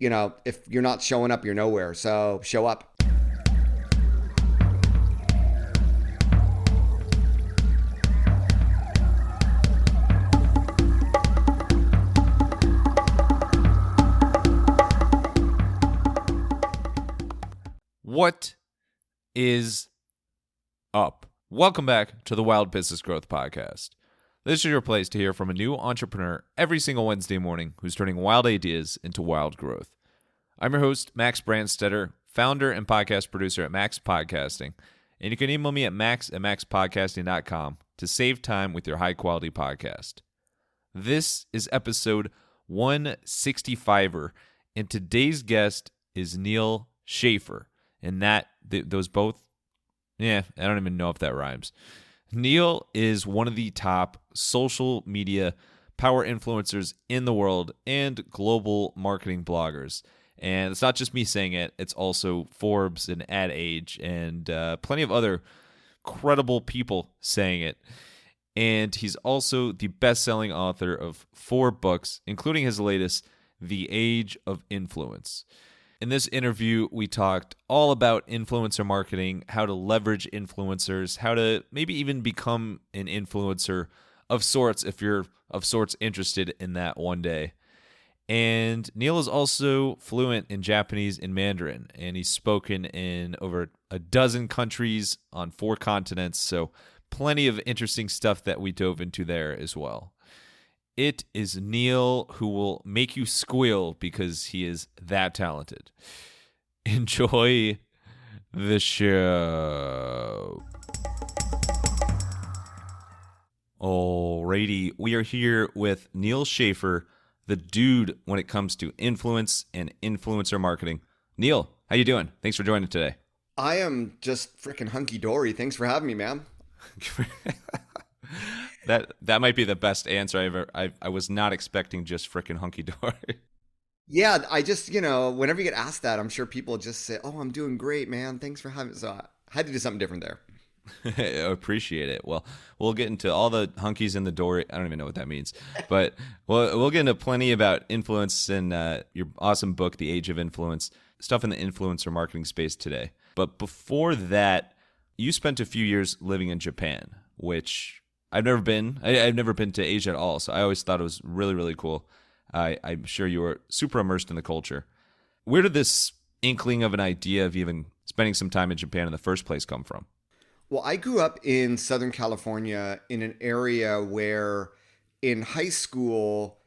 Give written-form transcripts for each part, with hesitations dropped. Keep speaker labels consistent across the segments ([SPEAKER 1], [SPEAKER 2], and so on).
[SPEAKER 1] if you're not showing up, you're nowhere. So show up.
[SPEAKER 2] What is up? Welcome back to the Wild Business Growth Podcast. This is your place to hear from a new entrepreneur every single Wednesday morning who's turning wild ideas into wild growth. I'm your host, Max Branstetter, founder and podcast producer at MaxPodcasting, and you can email me at max@maxpodcasting.com to save time with your high-quality podcast. This is episode 165er, and today's guest is Neal Schaffer. And those both, I don't even know if that rhymes. Neal is one of the top social media power influencers in the world and global marketing bloggers. And it's not just me saying it, it's also Forbes and Ad Age and plenty of other credible people saying it. And he's also the best-selling author of 4 books, including his latest, The Age of Influence. In this interview, we talked all about influencer marketing, how to leverage influencers, how to maybe even become an influencer of sorts if you're of sorts interested in that one day. And Neal is also fluent in Japanese and Mandarin, and he's spoken in over a dozen countries on 4 continents, so plenty of interesting stuff that we dove into there as well. It is Neal who will make you squeal because he is that talented. Enjoy the show. Alrighty, we are here with Neal Schaffer, the dude when it comes to influence and influencer marketing. Neal, how you doing? Thanks for joining today.
[SPEAKER 1] I am just freaking hunky-dory. Thanks for having me, man.
[SPEAKER 2] That might be the best answer I was not expecting just frickin' hunky-dory.
[SPEAKER 1] Yeah, I just, whenever you get asked that, I'm sure people just say, oh, I'm doing great, man. Thanks for having me. So I had to do something different there.
[SPEAKER 2] I appreciate it. Well, we'll get into all the hunkies in the door. I don't even know what that means. But we'll get into plenty about influence and your awesome book, The Age of Influence, stuff in the influencer marketing space today. But before that, you spent a few years living in Japan, which I've never been. I've never been to Asia at all, so I always thought it was really, really cool. I'm sure you were super immersed in the culture. Where did this inkling of an idea of even spending some time in Japan in the first place come from?
[SPEAKER 1] Well, I grew up in Southern California in an area where in high school,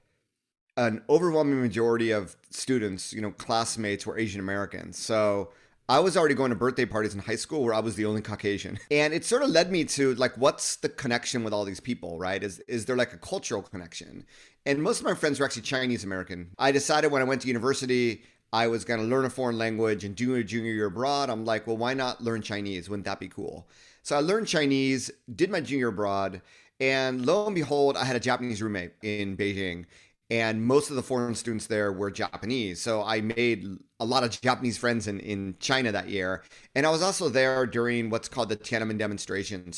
[SPEAKER 1] an overwhelming majority of students, classmates were Asian Americans. So I was already going to birthday parties in high school where I was the only Caucasian. And it sort of led me to what's the connection with all these people, right? Is there a cultural connection? And most of my friends were actually Chinese American. I decided when I went to university, I was going to learn a foreign language and do a junior year abroad. I'm like, well, why not learn Chinese? Wouldn't that be cool? So I learned Chinese, did my junior abroad, and lo and behold, I had a Japanese roommate in Beijing. And most of the foreign students there were Japanese. So I made a lot of Japanese friends in China that year. And I was also there during what's called the Tiananmen demonstration.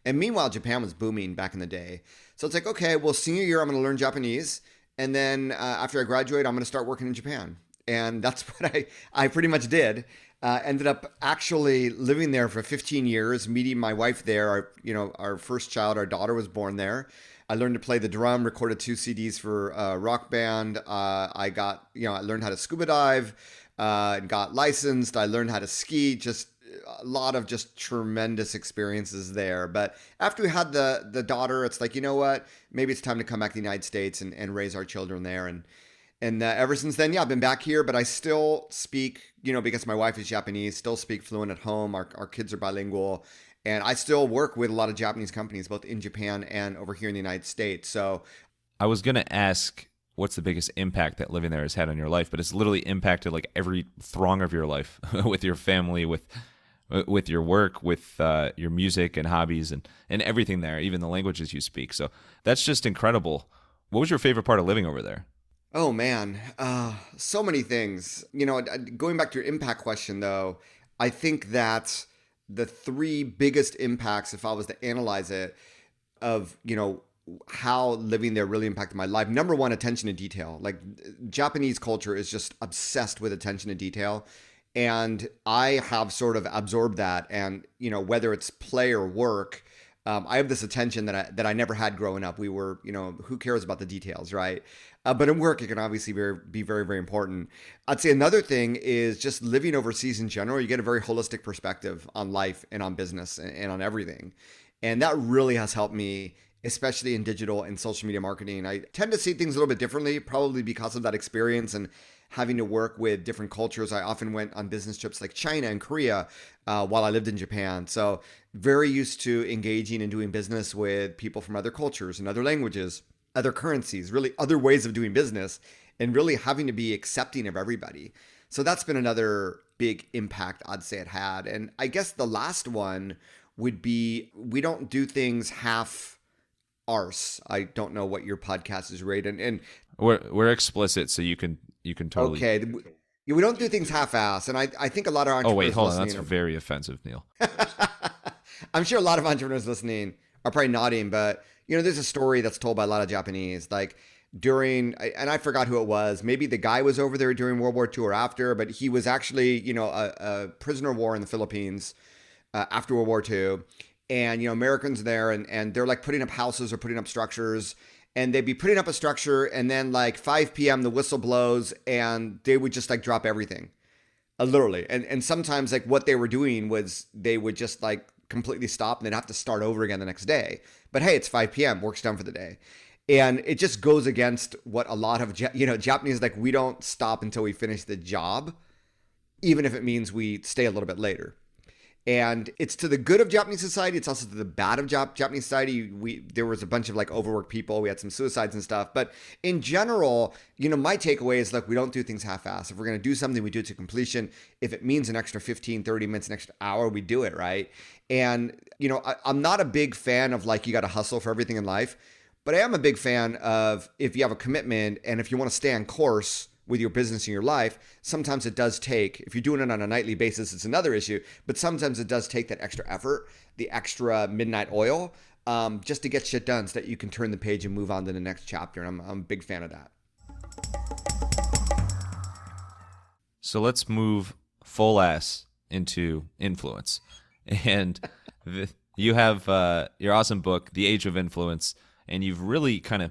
[SPEAKER 1] And meanwhile, Japan was booming back in the day. So it's like, okay, well, senior year, I'm going to learn Japanese. And then after I graduate, I'm going to start working in Japan. And that's what I pretty much did. Ended up actually living there for 15 years, meeting my wife there. Our first child, our daughter, was born there. I learned to play the drum, recorded 2 CDs for a rock band. I learned how to scuba dive, got licensed. I learned how to ski, just a lot of just tremendous experiences there. But after we had the daughter, it's like, you know what? Maybe it's time to come back to the United States and raise our children there. And ever since then, I've been back here, but I still speak, because my wife is Japanese, still speak fluent at home. Our kids are bilingual. And I still work with a lot of Japanese companies, both in Japan and over here in the United States. So
[SPEAKER 2] I was going to ask what's the biggest impact that living there has had on your life, but it's literally impacted every throng of your life with your family, with your work, with your music and hobbies and everything there, even the languages you speak. So that's just incredible. What was your favorite part of living over there?
[SPEAKER 1] Oh, man. So many things. Going back to your impact question, though, I think that the 3 biggest impacts, if I was to analyze it, of, how living there really impacted my life. Number one, attention to detail. Like Japanese culture is just obsessed with attention to detail. And I have sort of absorbed that. And, whether it's play or work, I have this attention that I never had growing up. We were, who cares about the details, right? But in work, it can obviously be very, very important. I'd say another thing is just living overseas in general. You get a very holistic perspective on life and on business and on everything. And that really has helped me, especially in digital and social media marketing. I tend to see things a little bit differently, probably because of that experience and having to work with different cultures. I often went on business trips like China and Korea while I lived in Japan. So very used to engaging and doing business with people from other cultures and other languages, other currencies, really other ways of doing business, and really having to be accepting of everybody. So that's been another big impact I'd say it had. And I guess the last one would be we don't do things half arse. I don't know what your podcast is rated. And
[SPEAKER 2] We're explicit, so you can totally.
[SPEAKER 1] Okay. We don't do things half-ass. And I think a lot of entrepreneurs
[SPEAKER 2] Oh wait, hold on.
[SPEAKER 1] listening
[SPEAKER 2] That's very offensive, Neal.
[SPEAKER 1] I'm sure a lot of entrepreneurs listening are probably nodding, but there's a story that's told by a lot of Japanese, like and I forgot who it was. Maybe the guy was over there during World War II or after, but he was actually, a prisoner of war in the Philippines after World War II. And, Americans there and they're like putting up houses or putting up structures, and they'd be putting up a structure, and then like 5 p.m. the whistle blows and they would just like drop everything. Literally. And sometimes like what they were doing was they would just like completely stop and they'd have to start over again the next day. But hey, it's 5 p.m. Work's done for the day. And it just goes against what a lot of, Japanese, like we don't stop until we finish the job, even if it means we stay a little bit later. And it's to the good of Japanese society. It's also to the bad of Japanese society. There was a bunch of like overworked people. We had some suicides and stuff. But in general, my takeaway is like we don't do things half-assed. If we're going to do something, we do it to completion. If it means an extra 15, 30 minutes, an extra hour, we do it, right? And, I'm not a big fan of like you got to hustle for everything in life. But I am a big fan of if you have a commitment and if you want to stay on course with your business and your life, sometimes it does take, if you're doing it on a nightly basis, it's another issue, but sometimes it does take that extra effort, the extra midnight oil, just to get shit done so that you can turn the page and move on to the next chapter. And I'm a big fan of that.
[SPEAKER 2] So let's move full ass into influence. And you have your awesome book, The Age of Influence, and you've really kind of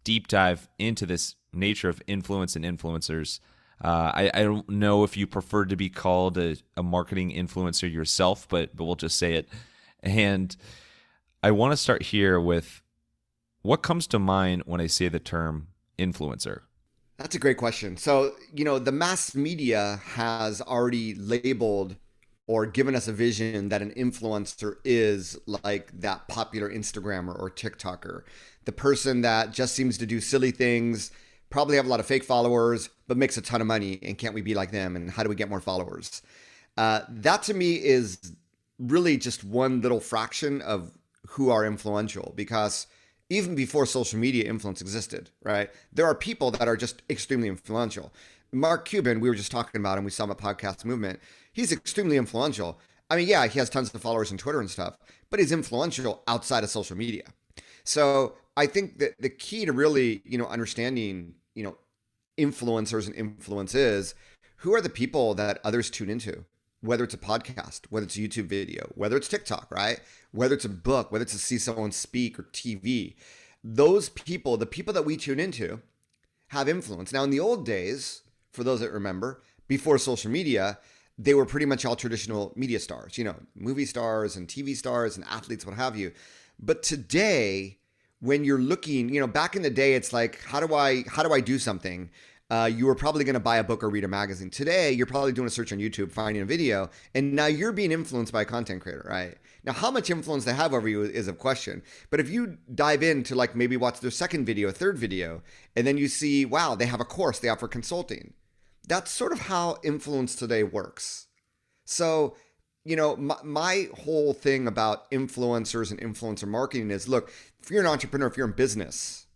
[SPEAKER 2] deep dive into this nature of influence and influencers. I don't know if you prefer to be called a marketing influencer yourself, but we'll just say it. And I want to start here with what comes to mind when I say the term influencer.
[SPEAKER 1] That's a great question. So, the mass media has already labeled or given us a vision that an influencer is like that popular Instagrammer or TikToker, the person that just seems to do silly things, probably have a lot of fake followers, but makes a ton of money. And can't we be like them? And how do we get more followers? That to me is really just one little fraction of who are influential, because even before social media, influence existed, right? There are people that are just extremely influential. Mark Cuban, we were just talking about him. We saw him at Podcast Movement. He's extremely influential. I mean, yeah, he has tons of followers on Twitter and stuff, but he's influential outside of social media. So I think that the key to really, understanding, influencers and influence is who are the people that others tune into, whether it's a podcast, whether it's a YouTube video, whether it's TikTok, right? Whether it's a book, whether it's to see someone speak or TV. Those people, the people that we tune into, have influence. Now, in the old days, for those that remember, before social media, they were pretty much all traditional media stars, movie stars and TV stars and athletes, what have you. But today, when you're looking, back in the day, it's like, how do I do something? You were probably going to buy a book or read a magazine. Today, you're probably doing a search on YouTube, finding a video, and now you're being influenced by a content creator, right? Now, how much influence they have over you is a question. But if you dive into like maybe watch their second video, third video, and then you see, wow, they have a course, they offer consulting. That's sort of how influence today works. So, my whole thing about influencers and influencer marketing is, look, if you're an entrepreneur, if you're in business,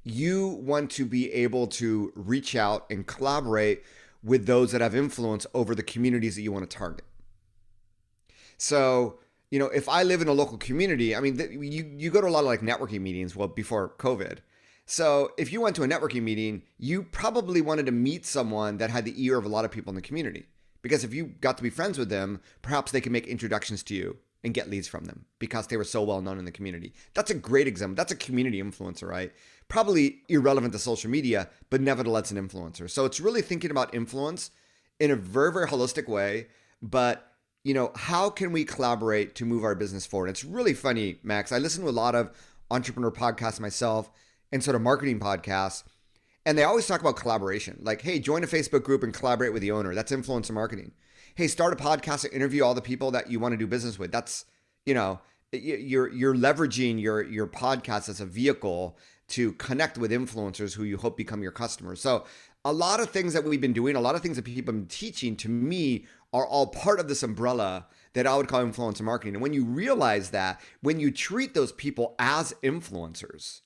[SPEAKER 1] you want to be able to reach out and collaborate with those that have influence over the communities that you want to target. So, if I live in a local community, I mean, you go to a lot of like networking meetings, well, before COVID. So if you went to a networking meeting, you probably wanted to meet someone that had the ear of a lot of people in the community. Because if you got to be friends with them, perhaps they could make introductions to you and get leads from them because they were so well known in the community. That's a great example. That's a community influencer, right? Probably irrelevant to social media, but nevertheless an influencer. So it's really thinking about influence in a very, very holistic way. But, how can we collaborate to move our business forward? It's really funny, Max. I listen to a lot of entrepreneur podcasts myself and sort of marketing podcasts. And they always talk about collaboration. Like, hey, join a Facebook group and collaborate with the owner. That's influencer marketing. Hey, start a podcast and interview all the people that you want to do business with. That's, you're leveraging your podcast as a vehicle to connect with influencers who you hope become your customers. So a lot of things that we've been doing, a lot of things that people have been teaching to me are all part of this umbrella that I would call influencer marketing. And when you realize that, when you treat those people as influencers,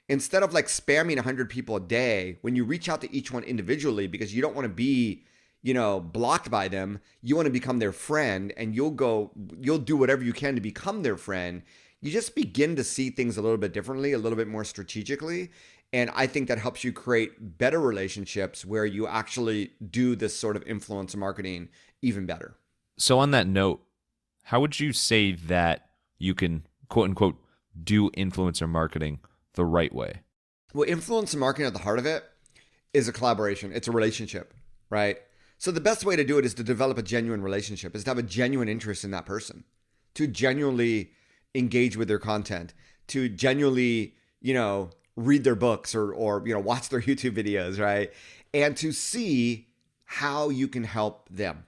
[SPEAKER 1] instead of like spamming 100 people a day, when you reach out to each one individually because you don't want to be, blocked by them, you want to become their friend, and you'll do whatever you can to become their friend. You just begin to see things a little bit differently, a little bit more strategically. And I think that helps you create better relationships where you actually do this sort of influencer marketing even better.
[SPEAKER 2] So on that note, how would you say that you can, quote unquote, do influencer marketing the right way?
[SPEAKER 1] Well, influencer marketing at the heart of it is a collaboration. It's a relationship, right? So the best way to do it is to develop a genuine relationship, is to have a genuine interest in that person, to genuinely engage with their content, to genuinely, read their books or watch their YouTube videos, right? And to see how you can help them.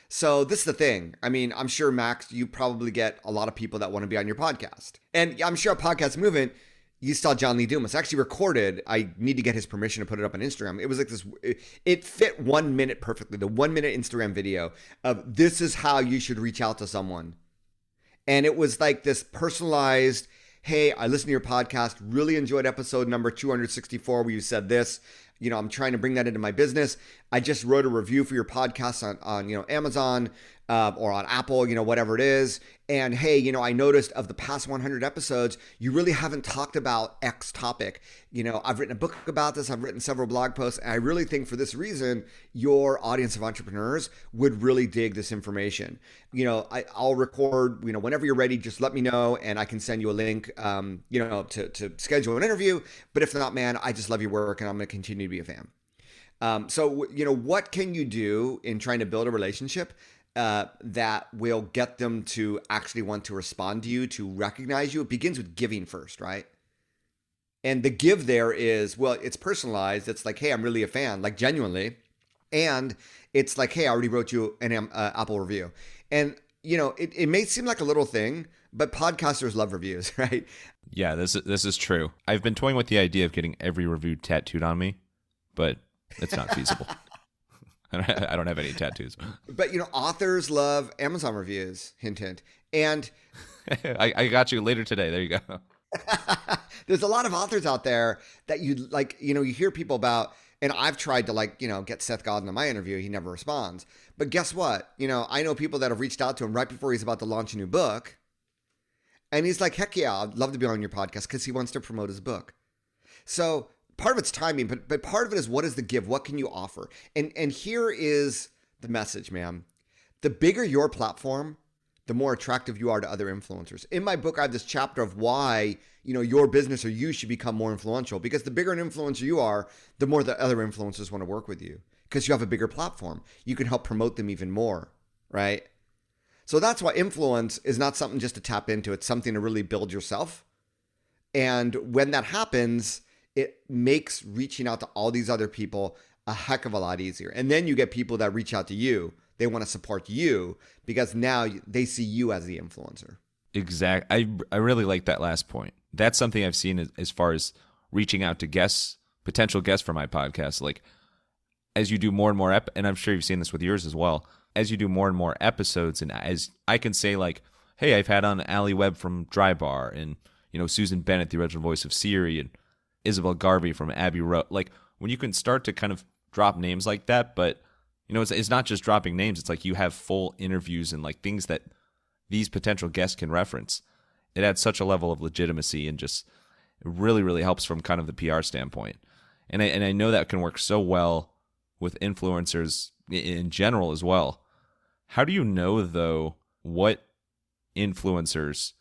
[SPEAKER 1] So this is the thing. I mean, I'm sure, Max, you probably get a lot of people that want to be on your podcast. And I'm sure at Podcast Movement, you saw John Lee Dumas actually recorded. I need to get his permission to put it up on Instagram. It was like this, it fit 1 minute perfectly. The 1 minute Instagram video of this is how you should reach out to someone. And it was like this personalized, hey, I listened to your podcast, really enjoyed episode number 264 where you said this. I'm trying to bring that into my business. I just wrote a review for your podcast on Amazon or on Apple, whatever it is. And hey, I noticed of the past 100 episodes, you really haven't talked about X topic. I've written a book about this. I've written several blog posts. And I really think for this reason, your audience of entrepreneurs would really dig this information. I'll record, whenever you're ready, just let me know and I can send you a link, to schedule an interview. But if not, man, I just love your work and I'm going to continue to be a fan. So what can you do in trying to build a relationship that will get them to actually want to respond to you, to recognize you? It begins with giving first, right? And the give there is, well, it's personalized. It's like, hey, I'm really a fan, like genuinely. And it's like, hey, I already wrote you an Apple review. And, it may seem like a little thing, but podcasters love reviews, right?
[SPEAKER 2] Yeah, this is true. I've been toying with the idea of getting every review tattooed on me, but it's not feasible. I don't have any tattoos.
[SPEAKER 1] But, authors love Amazon reviews, hint, hint. And
[SPEAKER 2] I got you later today. There you go.
[SPEAKER 1] There's a lot of authors out there that you like, you hear people about, and I've tried to get Seth Godin on my interview. He never responds. But guess what? I know people that have reached out to him right before he's about to launch a new book. And he's like, heck yeah, I'd love to be on your podcast because he wants to promote his book. So part of it's timing, but part of it is what is the give? What can you offer? And here is the message, man. The bigger your platform, the more attractive you are to other influencers. In my book, I have this chapter of why, your business or you should become more influential, because the bigger an influencer you are, the more the other influencers want to work with you because you have a bigger platform. You can help promote them even more, right? So that's why influence is not something just to tap into. It's something to really build yourself. And when that happens, it makes reaching out to all these other people a heck of a lot easier. And then you get people that reach out to you. They want to support you because now they see you as the influencer.
[SPEAKER 2] Exactly. I really like that last point. That's something I've seen as far as reaching out to guests, potential guests for my podcast. Like, as you do more and more, and I'm sure you've seen this with yours as well, as you do more and more episodes, and as I can say, like, hey, I've had on Ali Webb from Dry Bar, and, Susan Bennett, the original voice of Siri, and Isabel Garvey from Abbey Road. Like, when you can start to kind of drop names like that, but it's not just dropping names. It's like you have full interviews and like things that these potential guests can reference. It adds such a level of legitimacy and just really, really helps from kind of the PR standpoint. And I know that can work so well with influencers in general as well. How do you know, though, what influencers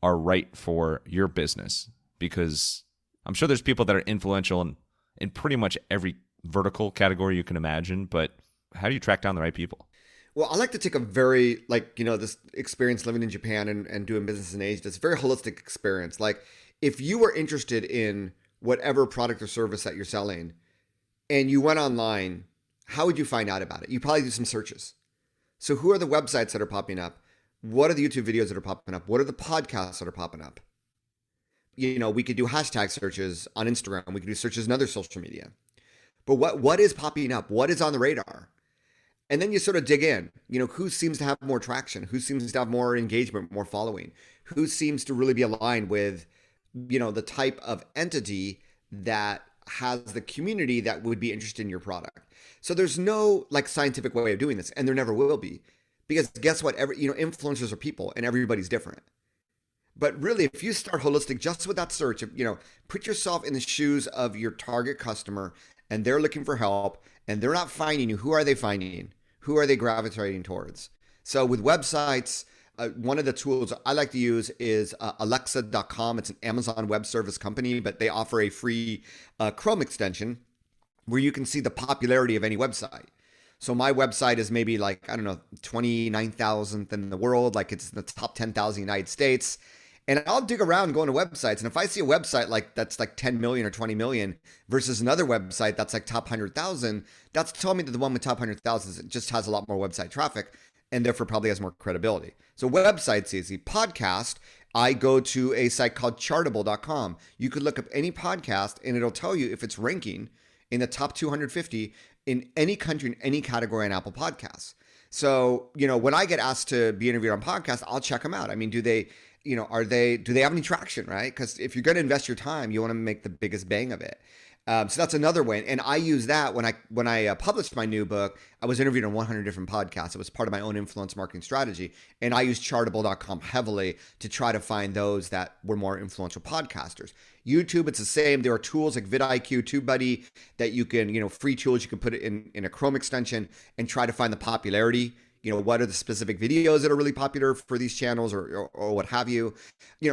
[SPEAKER 2] are right for your business? Because I'm sure there's people that are influential in pretty much every vertical category you can imagine, but how do you track down the right people?
[SPEAKER 1] Well, I like to take a very, this experience living in Japan and doing business in Asia. It's a very holistic experience. Like, if you were interested in whatever product or service that you're selling and you went online, how would you find out about it? You probably do some searches. So who are the websites that are popping up? What are the YouTube videos that are popping up? What are the podcasts that are popping up? We could do hashtag searches on Instagram. We could do searches in other social media. But what is popping up? What is on the radar? And then you sort of dig in, who seems to have more traction? Who seems to have more engagement, more following? Who seems to really be aligned with, the type of entity that has the community that would be interested in your product? So there's no scientific way of doing this, and there never will be, because guess what? Influencers are people, and everybody's different. But really, if you start holistic just with that search, put yourself in the shoes of your target customer, and they're looking for help, and they're not finding you. Who are they finding? Who are they gravitating towards? So with websites, one of the tools I like to use is Alexa.com. It's an Amazon Web Service company, but they offer a free Chrome extension where you can see the popularity of any website. So my website is maybe 29,000th in the world. It's in the top 10,000 United States. And I'll dig around going to websites. And if I see a website that's 10 million or 20 million versus another website that's top 100,000, that's telling me that the one with top 100,000 just has a lot more website traffic and therefore probably has more credibility. So website's easy. Podcast, I go to a site called Chartable.com. You could look up any podcast and it'll tell you if it's ranking in the top 250 in any country, in any category on Apple Podcasts. So, when I get asked to be interviewed on podcasts, I'll check them out. I mean, do they have any traction, right? Because if you're going to invest your time, you want to make the biggest bang of it. So that's another way. And I use that when I published my new book. I was interviewed on 100 different podcasts. It was part of my own influence marketing strategy. And I used Chartable.com heavily to try to find those that were more influential podcasters. YouTube, it's the same. There are tools like vidIQ, TubeBuddy that you can, free tools. You can put it in a Chrome extension and try to find the popularity. What are the specific videos that are really popular for these channels or what have you?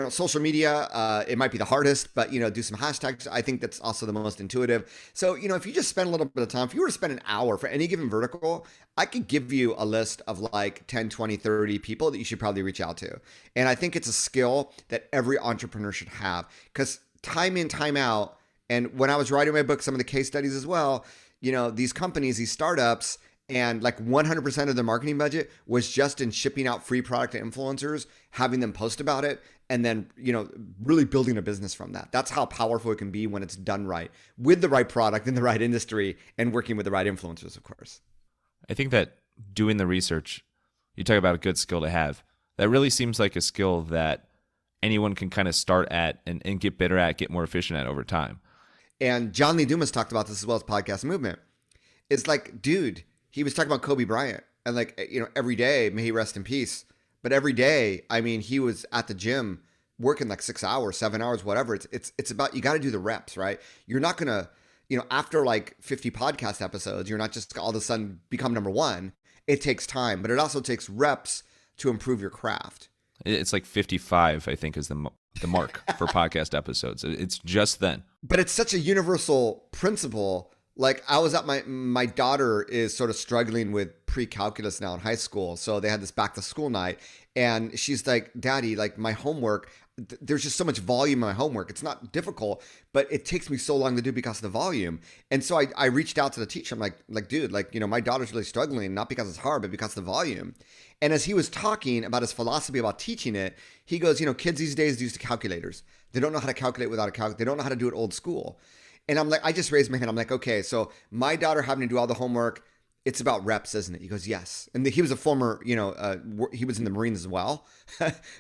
[SPEAKER 1] Social media, it might be the hardest, but, do some hashtags. I think that's also the most intuitive. So, if you just spend a little bit of time, if you were to spend an hour for any given vertical, I could give you a list of 10, 20, 30 people that you should probably reach out to. And I think it's a skill that every entrepreneur should have, because time in, time out. And when I was writing my book, some of the case studies as well, these companies, these startups, and 100% of their marketing budget was just in shipping out free product to influencers, having them post about it, and then, really building a business from that. That's how powerful it can be when it's done right, with the right product in the right industry and working with the right influencers, of course.
[SPEAKER 2] I think that doing the research, you talk about a good skill to have. That really seems like a skill that anyone can kind of start at and get better at, get more efficient at over time.
[SPEAKER 1] And John Lee Dumas talked about this as well as Podcast Movement. It's dude, he was talking about Kobe Bryant and every day, may he rest in peace. But every day, I mean, he was at the gym working 6 hours, 7 hours, whatever. It's about, you got to do the reps, right? You're not going to, after 50 podcast episodes, you're not just all of a sudden become number one. It takes time, but it also takes reps to improve your craft.
[SPEAKER 2] It's 55, I think, is the mark for podcast episodes. It's just then.
[SPEAKER 1] But it's such a universal principle. I was at my daughter is sort of struggling with pre-calculus now in high school. So they had this back to school night and she's like, Daddy, my homework, there's just so much volume in my homework. It's not difficult, but it takes me so long to do because of the volume. And so I reached out to the teacher. I'm like, dude, my daughter's really struggling, not because it's hard, but because of the volume. And as he was talking about his philosophy about teaching it, he goes, kids these days use calculators. They don't know how to calculate without a calculator. They don't know how to do it old school. And I'm like, I just raised my hand. I'm like, okay, so my daughter having to do all the homework, it's about reps, isn't it? He goes, yes. And he was a former, he was in the Marines as well,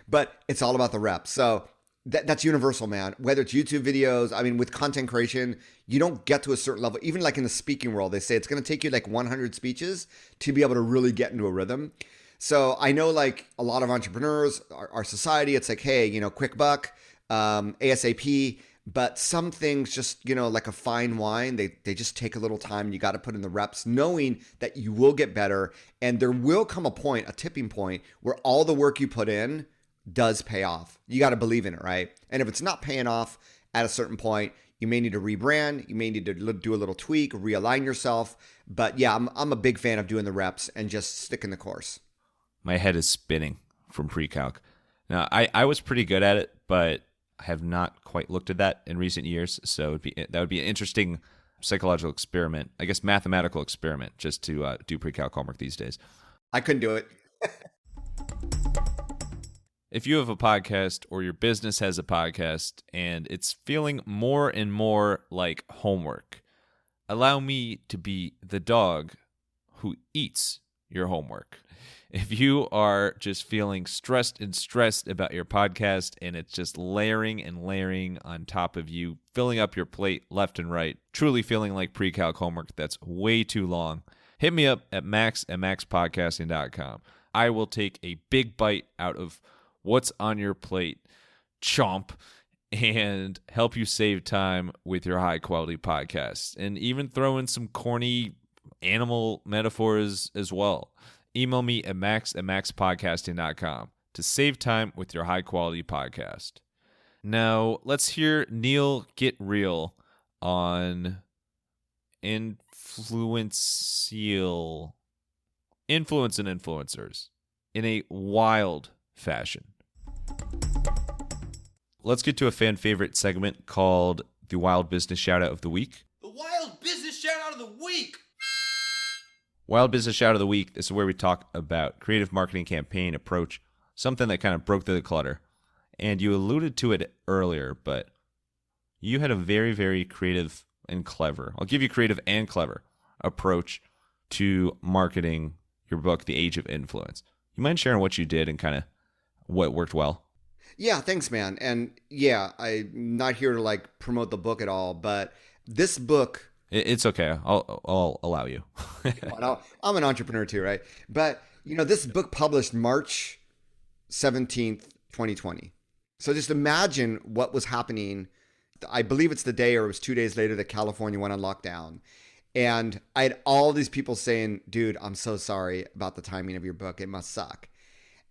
[SPEAKER 1] but it's all about the reps. So that's universal, man. Whether it's YouTube videos, I mean, with content creation, you don't get to a certain level. Even in the speaking world, they say it's going to take you 100 speeches to be able to really get into a rhythm. So I know like a lot of entrepreneurs, our society, it's like, hey, quick buck, ASAP. But some things just, like a fine wine, they just take a little time. You got to put in the reps, knowing that you will get better. And there will come a point, a tipping point, where all the work you put in does pay off. You got to believe in it, right? And if it's not paying off at a certain point, you may need to rebrand. You may need to do a little tweak, realign yourself. But yeah, I'm a big fan of doing the reps and just sticking the course.
[SPEAKER 2] My head is spinning from pre-calc. Now, I was pretty good at it, but I have not quite looked at that in recent years. So that would be an interesting psychological experiment, I guess mathematical experiment, just to do pre-calc homework these days.
[SPEAKER 1] I couldn't do it.
[SPEAKER 2] If you have a podcast or your business has a podcast and it's feeling more and more like homework, allow me to be the dog who eats your homework. If you are just feeling stressed about your podcast and it's just layering and layering on top of you, filling up your plate left and right, truly feeling like pre-calc homework that's way too long, hit me up at max@maxpodcasting.com. I will take a big bite out of what's on your plate, chomp, and help you save time with your high-quality podcasts, and even throw in some corny animal metaphors as well. Email me at max@maxpodcasting.com to save time with your high-quality podcast. Now, let's hear Neal get real on influence and influencers in a wild fashion. Let's get to a fan favorite segment called the Wild Business Shoutout of the Week.
[SPEAKER 3] The Wild Business Shoutout of the Week!
[SPEAKER 2] Wild Business Shout of the Week. This is where we talk about creative marketing campaign approach, something that kind of broke through the clutter. And you alluded to it earlier, but you had a very, very creative and clever, I'll give you creative and clever approach to marketing your book, The Age of Influence. You mind sharing what you did and kind of what worked well?
[SPEAKER 1] Yeah, thanks, man. And yeah, I'm not here to like promote the book at all, but this book...
[SPEAKER 2] It's okay. I'll allow you.
[SPEAKER 1] I'm an entrepreneur too, right? But, this book published March 17th, 2020. So just imagine what was happening. I believe it's the day or it was 2 days later that California went on lockdown. And I had all these people saying, dude, I'm so sorry about the timing of your book. It must suck.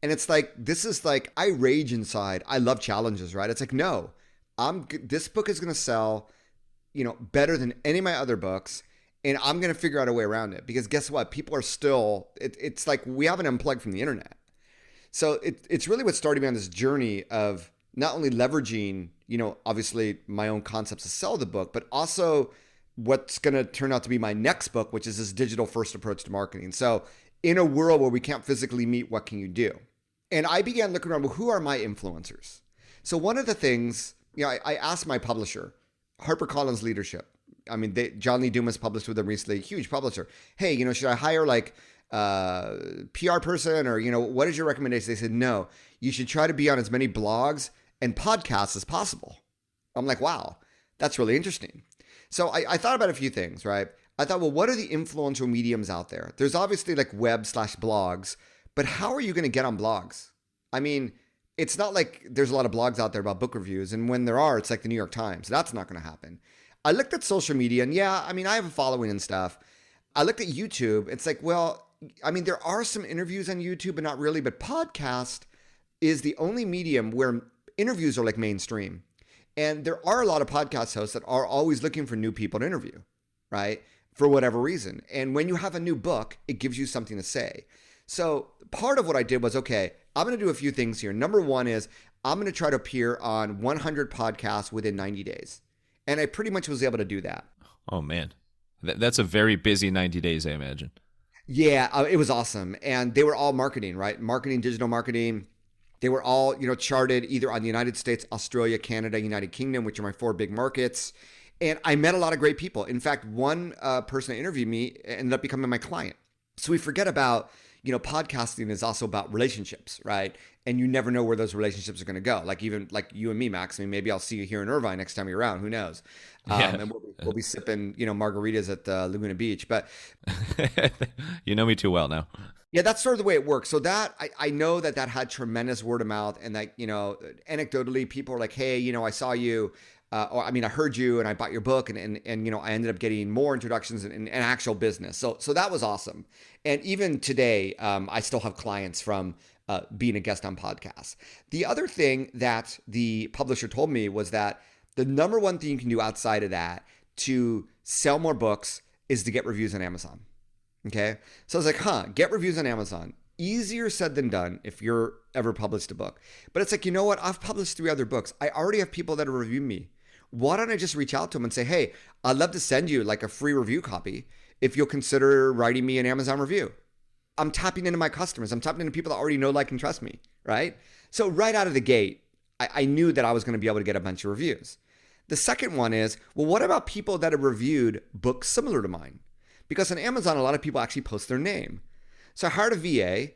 [SPEAKER 1] And it's like, this is like, I rage inside. I love challenges, right? It's like, no, this book is going to sell better than any of my other books. And I'm going to figure out a way around it because guess what? People are still, it's like we haven't unplugged from the internet. So it's really what started me on this journey of not only leveraging, obviously my own concepts to sell the book, but also what's going to turn out to be my next book, which is this digital first approach to marketing. So in a world where we can't physically meet, what can you do? And I began looking around, well, who are my influencers? So one of the things, I asked my publisher, HarperCollins Leadership. I mean, John Lee Dumas published with them recently, huge publisher. Hey, should I hire like a PR person or, what is your recommendation? They said, no, you should try to be on as many blogs and podcasts as possible. I'm like, wow, that's really interesting. So I thought about a few things, right? I thought, well, what are the influential mediums out there? There's obviously like web/blogs, but how are you going to get on blogs? I mean, it's not like there's a lot of blogs out there about book reviews. And when there are, it's like the New York Times. That's not going to happen. I looked at social media and yeah, I mean, I have a following and stuff. I looked at YouTube. It's like, well, I mean, there are some interviews on YouTube, but not really. But podcast is the only medium where interviews are like mainstream. And there are a lot of podcast hosts that are always looking for new people to interview, right? For whatever reason. And when you have a new book, it gives you something to say. So part of what I did was, okay, I'm going to do a few things here. Number one is I'm going to try to appear on 100 podcasts within 90 days. And I pretty much was able to do that.
[SPEAKER 2] Oh, man. That's a very busy 90 days, I imagine.
[SPEAKER 1] Yeah, it was awesome. And they were all marketing, right? Marketing, digital marketing. They were all, charted either on the United States, Australia, Canada, United Kingdom, which are my 4 big markets. And I met a lot of great people. In fact, one person that interviewed me ended up becoming my client. So we forget about, podcasting is also about relationships, right? And you never know where those relationships are going to go. Like even like you and me, Max. I mean, maybe I'll see you here in Irvine next time you're around. Who knows? And we'll be sipping, margaritas at Laguna Beach. But
[SPEAKER 2] you know me too well now.
[SPEAKER 1] Yeah, that's sort of the way it works. So that I know that had tremendous word of mouth, and that anecdotally, people are like, "Hey, I saw you, or I mean, I heard you, and I bought your book, and I ended up getting more introductions and actual business." So that was awesome. And even today, I still have clients from being a guest on podcasts. The other thing that the publisher told me was that the number one thing you can do outside of that to sell more books is to get reviews on Amazon. Okay. So I was like, get reviews on Amazon. Easier said than done if you're ever published a book. But it's like, you know what? I've published 3 other books. I already have people that have reviewed me. Why don't I just reach out to them and say, hey, I'd love to send you like a free review copy if you'll consider writing me an Amazon review. I'm tapping into my customers. I'm tapping into people that already know, like, and trust me, right? So right out of the gate, I knew that I was going to be able to get a bunch of reviews. The second one is, well, what about people that have reviewed books similar to mine? Because on Amazon, a lot of people actually post their name. So I hired a VA.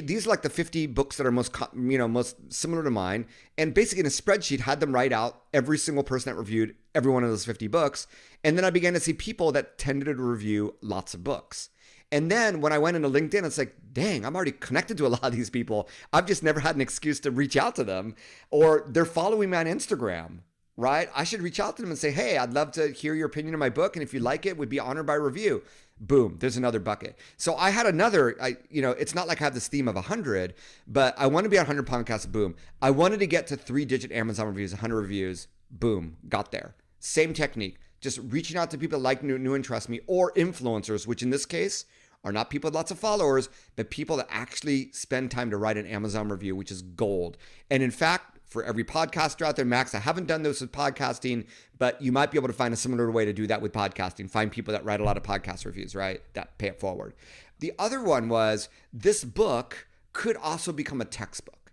[SPEAKER 1] These are like the 50 books that are most similar to mine. And basically in a spreadsheet, had them write out every single person that reviewed every one of those 50 books. And then I began to see people that tended to review lots of books. And then when I went into LinkedIn, it's like, dang, I'm already connected to a lot of these people. I've just never had an excuse to reach out to them. Or they're following me on Instagram. Right? I should reach out to them and say, hey, I'd love to hear your opinion on my book. And if you like it, would be honored by review. Boom, there's another bucket. So I had another, it's not like I have this theme of 100, but I want to be on 100 podcasts. Boom. I wanted to get to 3-digit Amazon reviews, 100 reviews. Boom, got there. Same technique, just reaching out to people that like, new and trust me, or influencers, which in this case are not people with lots of followers, but people that actually spend time to write an Amazon review, which is gold. And in fact, for every podcaster out there, Max, I haven't done this with podcasting, but you might be able to find a similar way to do that with podcasting. Find people that write a lot of podcast reviews, right? That pay it forward. The other one was, this book could also become a textbook.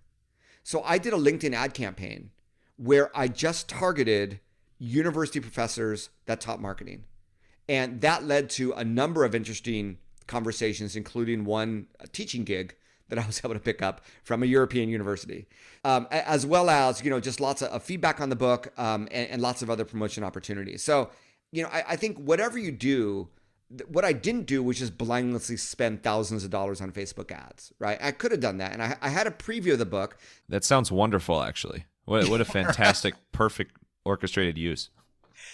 [SPEAKER 1] So I did a LinkedIn ad campaign where I just targeted university professors that taught marketing. And that led to a number of interesting conversations, including one teaching gig that I was able to pick up from a European university, as well as, just lots of feedback on the book, and lots of other promotion opportunities. So, I think whatever you do, what I didn't do was just blindly spend thousands of dollars on Facebook ads, right? I could have done that. And I had a preview of the book.
[SPEAKER 2] That sounds wonderful, actually. What a fantastic, perfect orchestrated use.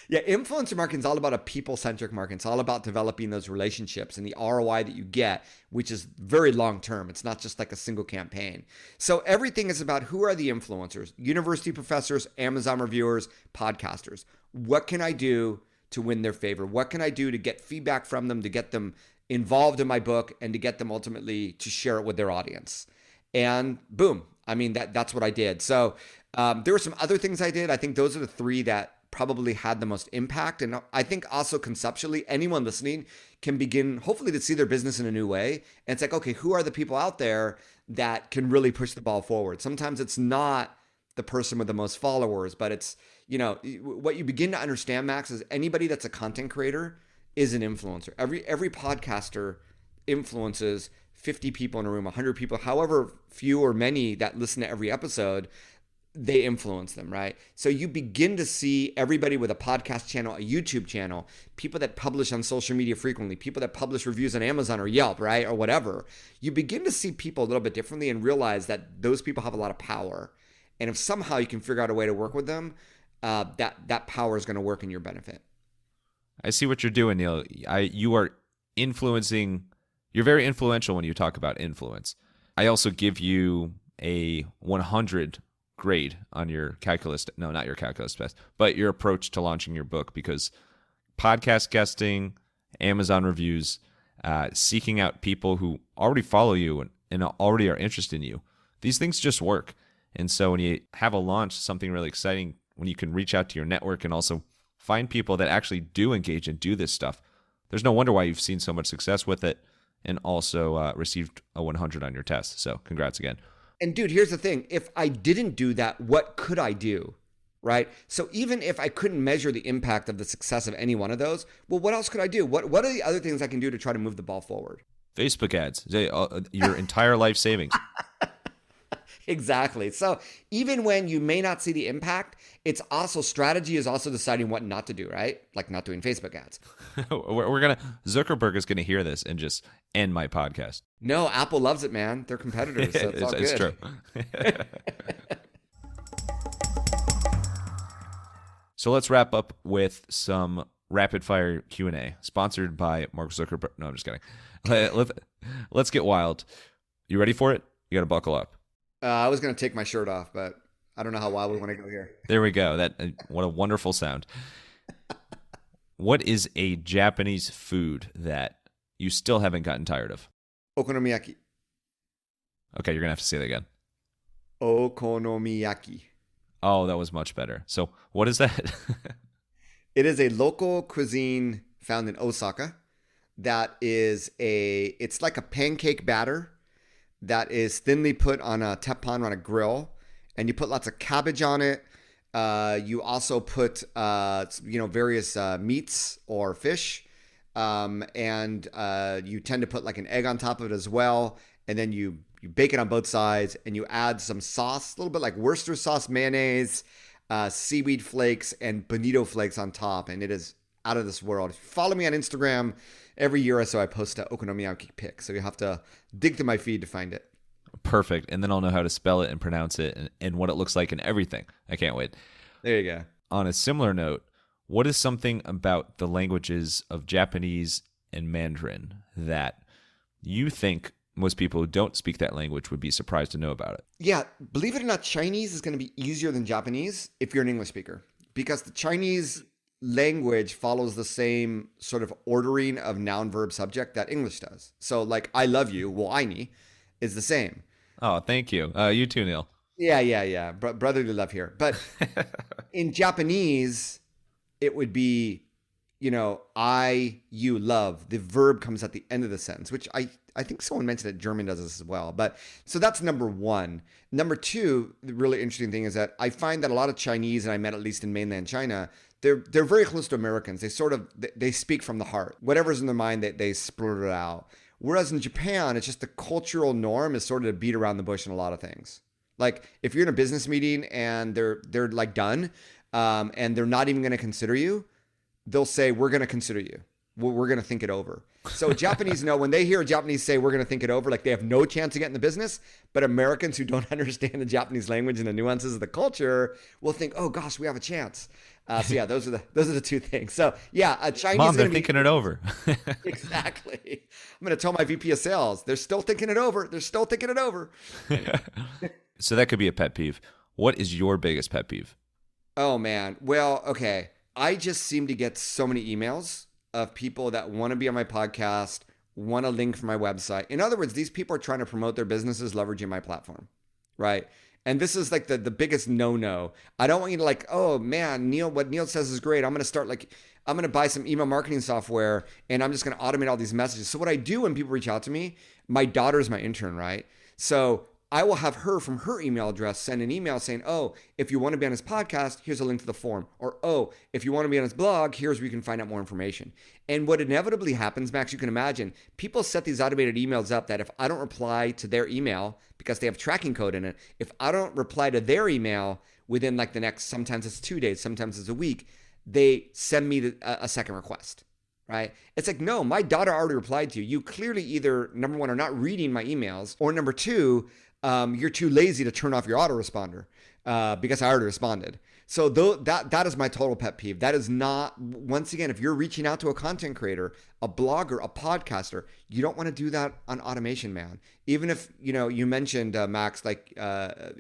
[SPEAKER 1] Yeah, influencer marketing is all about a people-centric marketing. It's all about developing those relationships and the ROI that you get, which is very long-term. It's not just like a single campaign. So everything is about, who are the influencers? University professors, Amazon reviewers, podcasters. What can I do to win their favor? What can I do to get feedback from them, to get them involved in my book, and to get them ultimately to share it with their audience? And boom, I mean, that's what I did. So there were some other things I did. I think those are the 3 that probably had the most impact. And I think also conceptually, anyone listening can begin hopefully to see their business in a new way. And it's like, okay, who are the people out there that can really push the ball forward? Sometimes it's not the person with the most followers, but it's, what you begin to understand, Max, is anybody that's a content creator is an influencer. Every podcaster influences 50 people in a room, 100 people, however few or many that listen to every episode. They influence them, right? So you begin to see everybody with a podcast channel, a YouTube channel, people that publish on social media frequently, people that publish reviews on Amazon or Yelp, right? Or whatever. You begin to see people a little bit differently and realize that those people have a lot of power. And if somehow you can figure out a way to work with them, that power is going to work in your benefit.
[SPEAKER 2] I see what you're doing, Neal. You are influencing. You're very influential when you talk about influence. I also give you a 100 grade on your calculus. No, not your calculus test, but your approach to launching your book, because podcast guesting, Amazon reviews, seeking out people who already follow you and already are interested in you. These things just work. And so when you have a launch, something really exciting, when you can reach out to your network and also find people that actually do engage and do this stuff, there's no wonder why you've seen so much success with it and also received a 100 on your test. So congrats again.
[SPEAKER 1] And dude, here's the thing. If I didn't do that, what could I do? Right? So even if I couldn't measure the impact of the success of any one of those, well, what else could I do? What are the other things I can do to try to move the ball forward?
[SPEAKER 2] Facebook ads, your entire life savings.
[SPEAKER 1] Exactly. So even when you may not see the impact, it's also strategy is also deciding what not to do, right? Like not doing Facebook ads.
[SPEAKER 2] Zuckerberg is gonna hear this and just end my podcast.
[SPEAKER 1] No, Apple loves it, man. They're competitors, so it's all
[SPEAKER 2] It's
[SPEAKER 1] good.
[SPEAKER 2] true. So let's wrap up with some rapid fire Q&A sponsored by Mark Zuckerberg. No, I'm just kidding. Let's get wild. You ready for it? You got to buckle up.
[SPEAKER 1] I was going to take my shirt off, but I don't know how wild we want to go here.
[SPEAKER 2] There we go. What a wonderful sound. What is a Japanese food that you still haven't gotten tired of?
[SPEAKER 1] Okonomiyaki.
[SPEAKER 2] Okay, you're going to have to say that again.
[SPEAKER 1] Okonomiyaki.
[SPEAKER 2] Oh, that was much better. So what is that?
[SPEAKER 1] It is a local cuisine found in Osaka that it's like a pancake batter that is thinly put on a teppan on a grill, and you put lots of cabbage on it. You also put various meats or fish, and you tend to put like an egg on top of it as well, and then you bake it on both sides, and you add some sauce, a little bit like Worcester sauce, mayonnaise, seaweed flakes, and bonito flakes on top, and it is out of this world. Follow me on Instagram. Every year or so, I post an okonomiyaki pic, so you have to dig through my feed to find it.
[SPEAKER 2] Perfect. And then I'll know how to spell it and pronounce it and what it looks like and everything. I can't wait.
[SPEAKER 1] There you go.
[SPEAKER 2] On a similar note, what is something about the languages of Japanese and Mandarin that you think most people who don't speak that language would be surprised to know about it?
[SPEAKER 1] Yeah, believe it or not, Chinese is going to be easier than Japanese if you're an English speaker, because the Chinese language follows the same sort of ordering of noun, verb, subject that English does. So like, I love you, 我爱你, is the same.
[SPEAKER 2] Oh, thank you. You too, Neal.
[SPEAKER 1] Yeah. Brotherly love here. But in Japanese, it would be, I, you, love. The verb comes at the end of the sentence, which I think someone mentioned that German does this as well. But so that's number one. Number two, the really interesting thing is that I find that a lot of Chinese, and I met at least in mainland China, they're very close to Americans. They speak from the heart. Whatever's in their mind, they splurt it out. Whereas in Japan, it's just the cultural norm is sort of to beat around the bush in a lot of things. Like if you're in a business meeting and they're like done, and they're not even going to consider you, they'll say, we're going to consider you. We're going to think it over. So Japanese know when they hear a Japanese say, we're going to think it over, like they have no chance of getting the business. But Americans who don't understand the Japanese language and the nuances of the culture will think, oh gosh, we have a chance. So yeah, those are the two things. So yeah, Chinese.
[SPEAKER 2] Mom, they're thinking it over.
[SPEAKER 1] Exactly. I'm going to tell my VP of sales, they're still thinking it over.
[SPEAKER 2] So that could be a pet peeve. What is your biggest pet peeve?
[SPEAKER 1] Oh man. Well, okay. I just seem to get so many emails of people that want to be on my podcast, want a link for my website. In other words, these people are trying to promote their businesses leveraging my platform, right? And this is like the biggest no-no. I don't want you to like, oh man, Neal, what Neal says is great. I'm going to buy some email marketing software and I'm just going to automate all these messages. So what I do when people reach out to me, my daughter's my intern, right? So I will have her from her email address send an email saying, oh, if you want to be on his podcast, here's a link to the form. Or, oh, if you want to be on his blog, here's where you can find out more information. And what inevitably happens, Max, you can imagine, people set these automated emails up that if I don't reply to their email, because they have tracking code in it, if I don't reply to their email within like the next, sometimes it's 2 days, sometimes it's a week, they send me a second request. Right? It's like, no, my daughter already replied to you. You clearly either, number one, are not reading my emails, or number two, you're too lazy to turn off your autoresponder because I already responded. So that is my total pet peeve. That is not, once again, if you're reaching out to a content creator, a blogger, a podcaster, you don't want to do that on automation, man. Even if, you mentioned, Max, like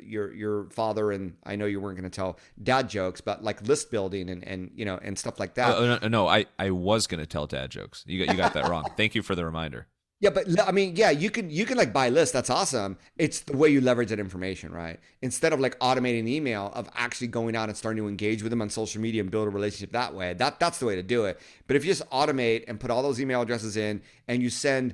[SPEAKER 1] your father, and I know you weren't going to tell dad jokes, but like list building and stuff like that.
[SPEAKER 2] No, I was going to tell dad jokes. You got that wrong. Thank you for the reminder.
[SPEAKER 1] Yeah, but I mean, yeah, you can like buy lists. That's awesome. It's the way you leverage that information, right? Instead of like automating the email, of actually going out and starting to engage with them on social media and build a relationship that way. That's the way to do it. But if you just automate and put all those email addresses in and you send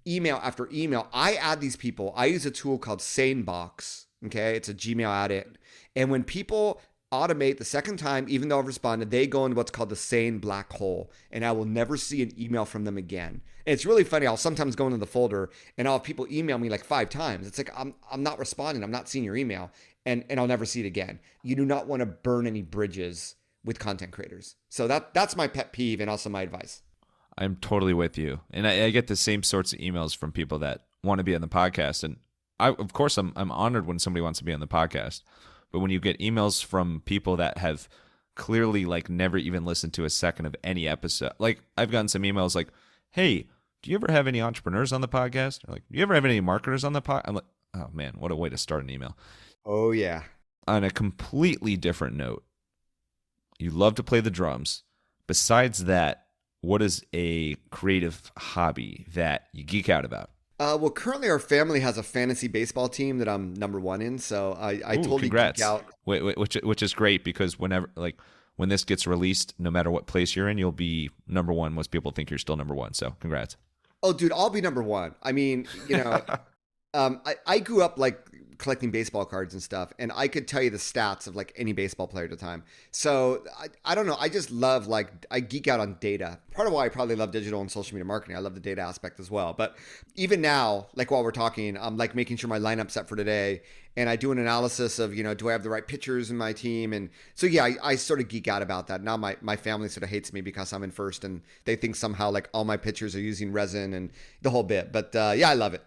[SPEAKER 1] email after email, I add these people. I use a tool called SaneBox. Okay, it's a Gmail add-in, and when people automate the second time, even though I've responded, they go into what's called the sane black hole, and I will never see an email from them again. And it's really funny. I'll sometimes go into the folder and I'll have people email me like 5 times. It's like, I'm not responding. I'm not seeing your email, and I'll never see it again. You do not want to burn any bridges with content creators. So that's my pet peeve and also my advice.
[SPEAKER 2] I'm totally with you. And I get the same sorts of emails from people that want to be on the podcast. And of course, I'm honored when somebody wants to be on the podcast. But when you get emails from people that have clearly like never even listened to a second of any episode, like I've gotten some emails like, hey, do you ever have any entrepreneurs on the podcast? Or like, do you ever have any marketers on the podcast? I'm like, oh man, what a way to start an email.
[SPEAKER 1] Oh yeah.
[SPEAKER 2] On a completely different note, you love to play the drums. Besides that, what is a creative hobby that you geek out about?
[SPEAKER 1] Well, currently our family has a fantasy baseball team that I'm number one in, so I totally
[SPEAKER 2] congrats.
[SPEAKER 1] geek out.
[SPEAKER 2] Which is great, because whenever, like, when this gets released, no matter what place you're in, you'll be number one. Most people think you're still number one, so congrats.
[SPEAKER 1] Oh, dude, I'll be number one. I mean, I grew up like collecting baseball cards and stuff, and I could tell you the stats of like any baseball player at the time. So I don't know. I just love, like, I geek out on data. Part of why I probably love digital and social media marketing. I love the data aspect as well. But even now, like while we're talking, I'm like making sure my lineup's set for today, and I do an analysis of, do I have the right pitchers in my team? And so, yeah, I sort of geek out about that. Now my family sort of hates me because I'm in first, and they think somehow like all my pitchers are using resin and the whole bit. But yeah, I love it.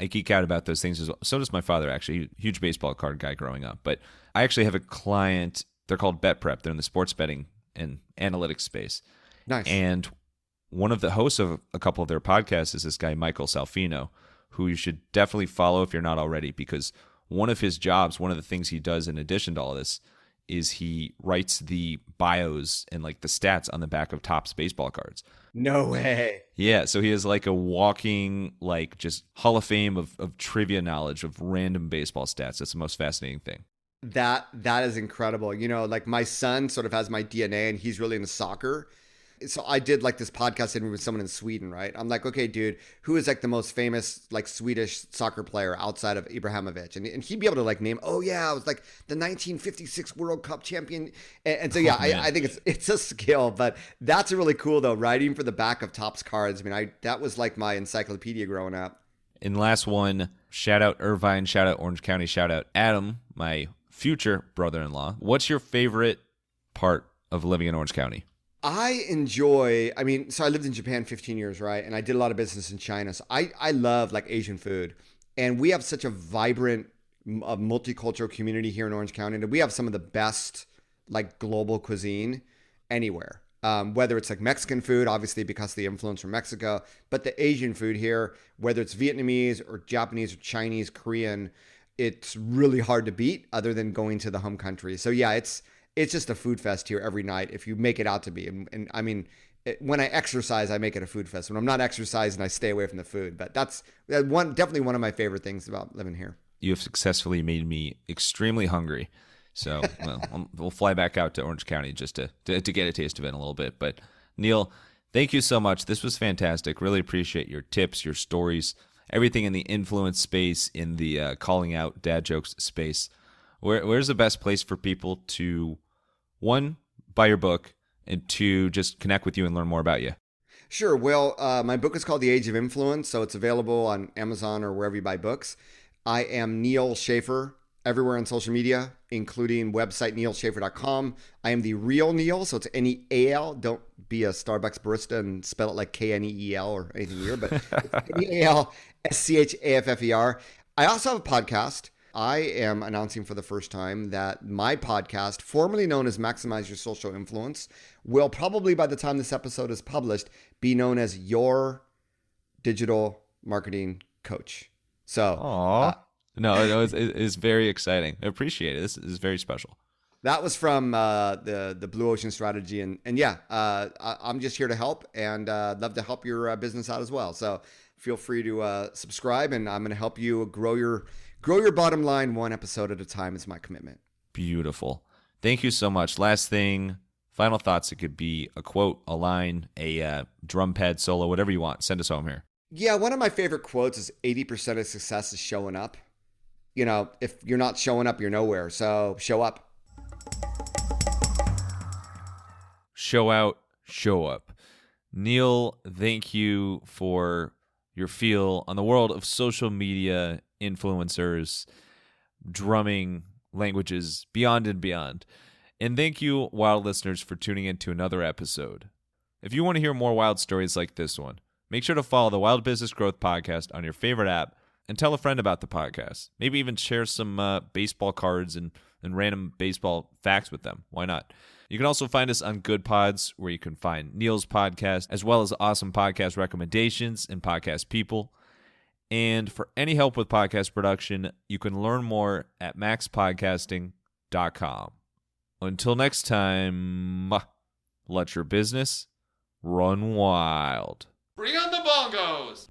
[SPEAKER 2] I geek out about those things as well. So does my father, actually. Huge baseball card guy growing up. But I actually have a client. They're called Bet Prep. They're in the sports betting and analytics space.
[SPEAKER 1] Nice.
[SPEAKER 2] And one of the hosts of a couple of their podcasts is this guy, Michael Salfino, who you should definitely follow if you're not already, because one of his jobs, one of the things he does in addition to all this, is he writes the bios and like the stats on the back of Topps baseball cards.
[SPEAKER 1] No way.
[SPEAKER 2] Yeah, so he is like a walking, like, just Hall of Fame of trivia knowledge of random baseball stats. That's the most fascinating thing.
[SPEAKER 1] That is incredible. Like my son sort of has my DNA, and he's really into soccer. So I did like this podcast interview with someone in Sweden, right? I'm like, okay, dude, who is like the most famous like Swedish soccer player outside of Ibrahimovic? And he'd be able to like name, oh yeah, it was like the 1956 World Cup champion. And so yeah, I think it's a skill, but that's really cool though. Writing for the back of Topps cards. I mean, that was like my encyclopedia growing up.
[SPEAKER 2] And last one, shout out Irvine, shout out Orange County, shout out Adam, my future brother-in-law. What's your favorite part of living in Orange County?
[SPEAKER 1] I lived in Japan 15 years, right? And I did a lot of business in China. So I love like Asian food. And we have such a vibrant multicultural community here in Orange County. And we have some of the best like global cuisine anywhere. Whether it's like Mexican food, obviously because of the influence from Mexico, but the Asian food here, whether it's Vietnamese or Japanese or Chinese, Korean, it's really hard to beat other than going to the home country. So yeah, it's just a food fest here every night if you make it out to be. And I mean, when I exercise, I make it a food fest. When I'm not exercising, I stay away from the food. But that's definitely one of my favorite things about living here.
[SPEAKER 2] You have successfully made me extremely hungry. So we'll fly back out to Orange County just to get a taste of it in a little bit. But Neal, thank you so much. This was fantastic. Really appreciate your tips, your stories, everything in the influence space, in the calling out dad jokes space. Where's the best place for people to, one, buy your book, and two, just connect with you and learn more about you?
[SPEAKER 1] Sure. Well, my book is called The Age of Influence, so it's available on Amazon or wherever you buy books. I am Neal Schaffer everywhere on social media, including website nealschaffer.com. I am the real Neal, so it's Neal. Don't be a Starbucks barista and spell it like Kneel or anything weird, but it's NealSchaffer. I also have a podcast. I am announcing for the first time that my podcast, formerly known as Maximize Your Social Influence, will probably, by the time this episode is published, be known as Your Digital Marketing Coach. So,
[SPEAKER 2] it's very exciting. I appreciate it. This is very special.
[SPEAKER 1] That was from the Blue Ocean Strategy, and yeah, I'm just here to help, and love to help your business out as well. So feel free to subscribe, and I'm going to help you grow your bottom line one episode at a time. Is my commitment.
[SPEAKER 2] Beautiful. Thank you so much. Last thing, final thoughts. It could be a quote, a line, a drum pad solo, whatever you want. Send us home here.
[SPEAKER 1] Yeah, one of my favorite quotes is 80% of success is showing up. If you're not showing up, you're nowhere. So show up.
[SPEAKER 2] show out, show up. Neal, thank you for your feel on the world of social media influencers, drumming languages beyond and beyond. And thank you, wild listeners, for tuning in to another episode. If you want to hear more wild stories like this one, make sure to follow the Wild Business Growth Podcast on your favorite app and tell a friend about the podcast. Maybe even share some baseball cards and random baseball facts with them. Why not? You can also find us on Good Pods, where you can find Neal's podcast, as well as awesome podcast recommendations and podcast people. And for any help with podcast production, you can learn more at MaxPodcasting.com. Until next time, let your business run wild.
[SPEAKER 3] Bring on the bongos!